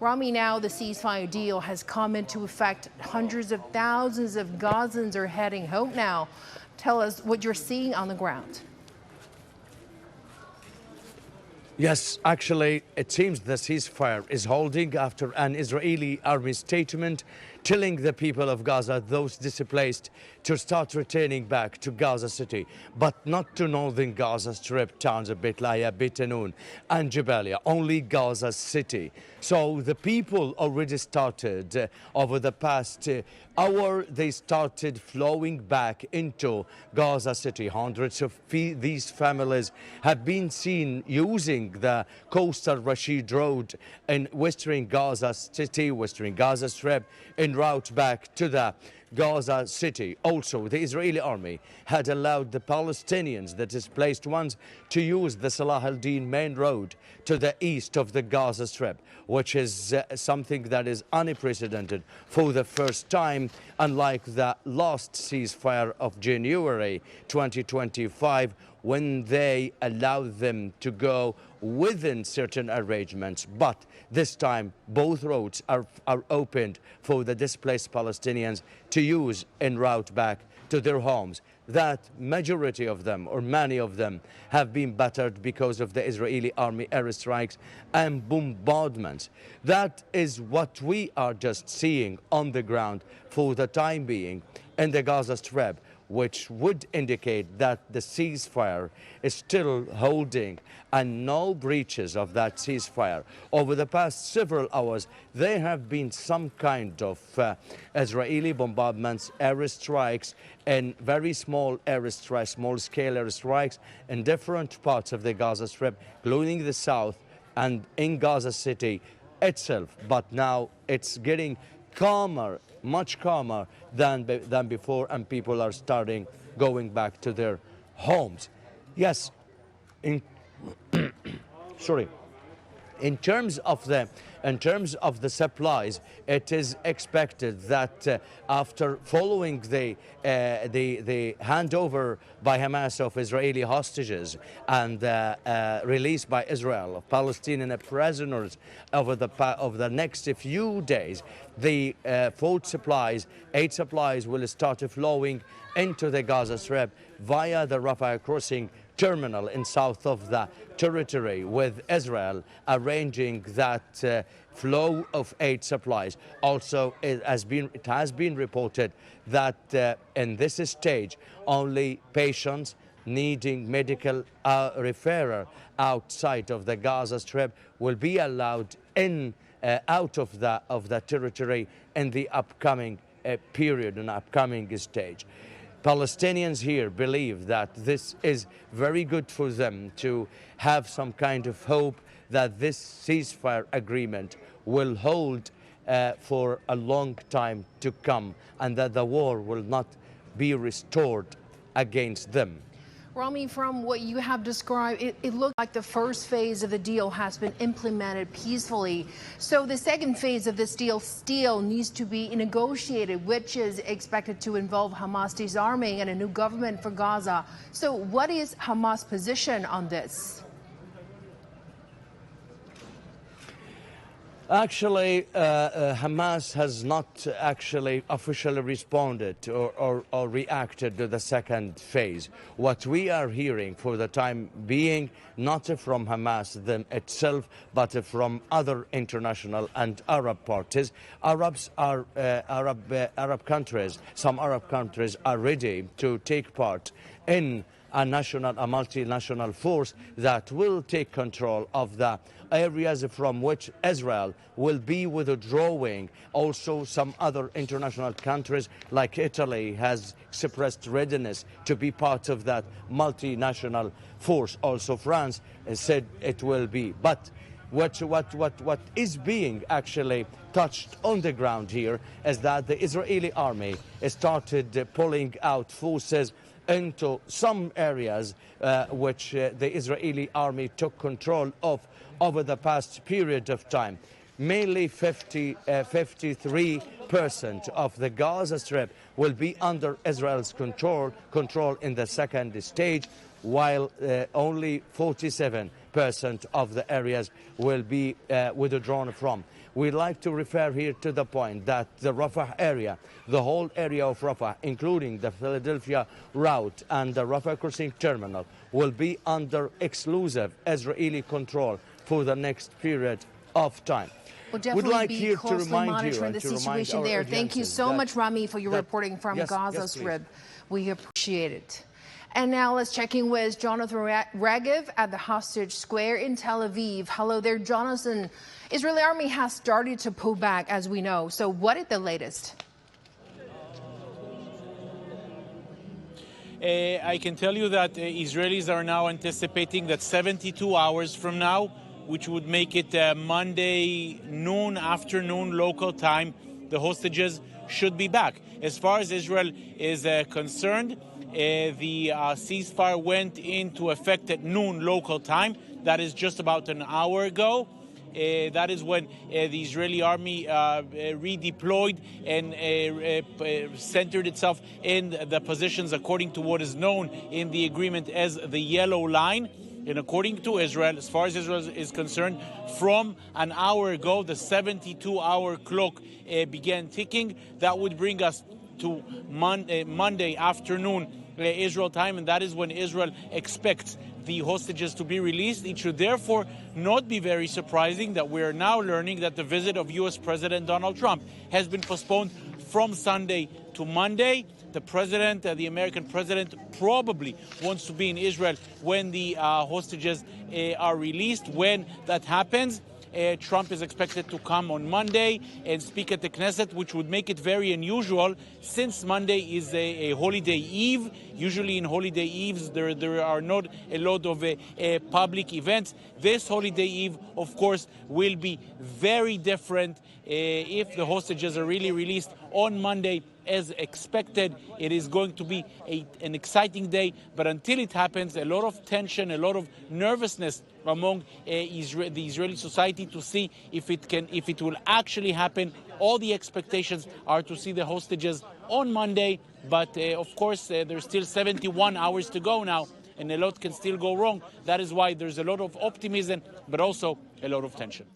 Rami, now the ceasefire deal has come into effect. Hundreds of thousands of Gazans are heading home now. Tell us what you're seeing on the ground. Yes, actually, it seems the ceasefire is holding after an Israeli army statement telling the people of Gaza, those displaced, to start returning back to Gaza City, but not to northern Gaza Strip towns of Betlaya, Beit Hanun and Jabalia, only Gaza City. So the people already started over the past hour, they started flowing back into Gaza City. Hundreds of these families have been seen using the coastal Rashid Road in western Gaza City, western Gaza Strip, en route back to the Gaza City. Also, the Israeli army had allowed the Palestinians, the displaced ones, to use the Salah al-Din main road to the east of the Gaza Strip, which is something that is unprecedented for the first time, unlike the last ceasefire of January 2025, when they allowed them to go within certain arrangements. But this time, both roads are opened for the displaced Palestinians to use en route back to their homes. That majority of them, or many of them, have been battered because of the Israeli army airstrikes and bombardments. That is what we are just seeing on the ground for the time being in the Gaza Strip, which would indicate that the ceasefire is still holding and no breaches of that ceasefire. Over the past several hours, there have been some kind of Israeli bombardments, airstrikes, and very small airstrikes, small-scale airstrikes in different parts of the Gaza Strip, including the south and in Gaza City itself. But now it's getting calmer, much calmer than before, and people are starting going back to their homes. Yes, sorry. In terms of the supplies, it is expected that after following the handover by Hamas of Israeli hostages and release by Israel of Palestinian prisoners over the next few days, the food supplies, aid supplies will start flowing into the Gaza Strip via the Rafah crossing terminal in south of the territory, with Israel arranging that flow of aid supplies. Also, it has been reported that in this stage, only patients needing medical referral outside of the Gaza Strip will be allowed in out of the territory in the upcoming period and upcoming stage. Palestinians here believe that this is very good for them to have some kind of hope that this ceasefire agreement will hold for a long time to come, and that the war will not be restored against them. Rami, from what you have described, it looked like the first phase of the deal has been implemented peacefully. So the second phase of this deal still needs to be negotiated, which is expected to involve Hamas disarming and a new government for Gaza. So what is Hamas' position on this? Actually, Hamas has not actually officially responded or reacted to the second phase. What we are hearing for the time being, not from Hamas itself, but from other international and Arab parties. Arab countries, some Arab countries are ready to take part in a multinational force that will take control of the areas from which Israel will be withdrawing. Also, some other international countries like Italy has expressed readiness to be part of that multinational force. Also, France said it will be. But what is being actually touched on the ground here is that the Israeli army started pulling out forces into some areas which the Israeli army took control of over the past period of time. Mainly 53% of the Gaza Strip will be under Israel's control in the second stage, while only 47% of the areas will be withdrawn from. We like to refer here to the point that the Rafah area, the whole area of Rafah, including the Philadelphia route and the Rafah crossing terminal, will be under exclusive Israeli control for the next period of time. We'll definitely like be here closely to remind monitoring you the and to situation there. Thank you so much, Rami, for your reporting from Gaza Strip. We appreciate it. And now let's check in with Jonathan Regev at the Hostage Square in Tel Aviv. Hello there, Jonathan. Israeli army has started to pull back, as we know. So what is the latest? I can tell you that Israelis are now anticipating that 72 hours from now, which would make it Monday afternoon local time, the hostages should be back. As far as Israel is concerned, the ceasefire went into effect at noon local time. That is just about an hour ago. That is when the Israeli army redeployed and centered itself in the positions according to what is known in the agreement as the yellow line. And according to Israel, as far as Israel is concerned, from an hour ago, the 72-hour clock began ticking. That would bring us to Monday afternoon Israel time, and that is when Israel expects the hostages to be released. It should therefore not be very surprising that we are now learning that the visit of U.S. President Donald Trump has been postponed from Sunday to Monday. The president, the American president, probably wants to be in Israel when the hostages are released. When that happens, Trump is expected to come on Monday and speak at the Knesset, which would make it very unusual since Monday is a holiday eve. Usually in holiday eves, there are not a lot of public events. This holiday eve, of course, will be very different if the hostages are really released on Monday. As expected, it is going to be an exciting day, but until it happens, a lot of tension, a lot of nervousness among the Israeli society to see if it will actually happen. All the expectations are to see the hostages on Monday, but of course there's still 71 hours to go now, and a lot can still go wrong. That is why there's a lot of optimism, but also a lot of tension.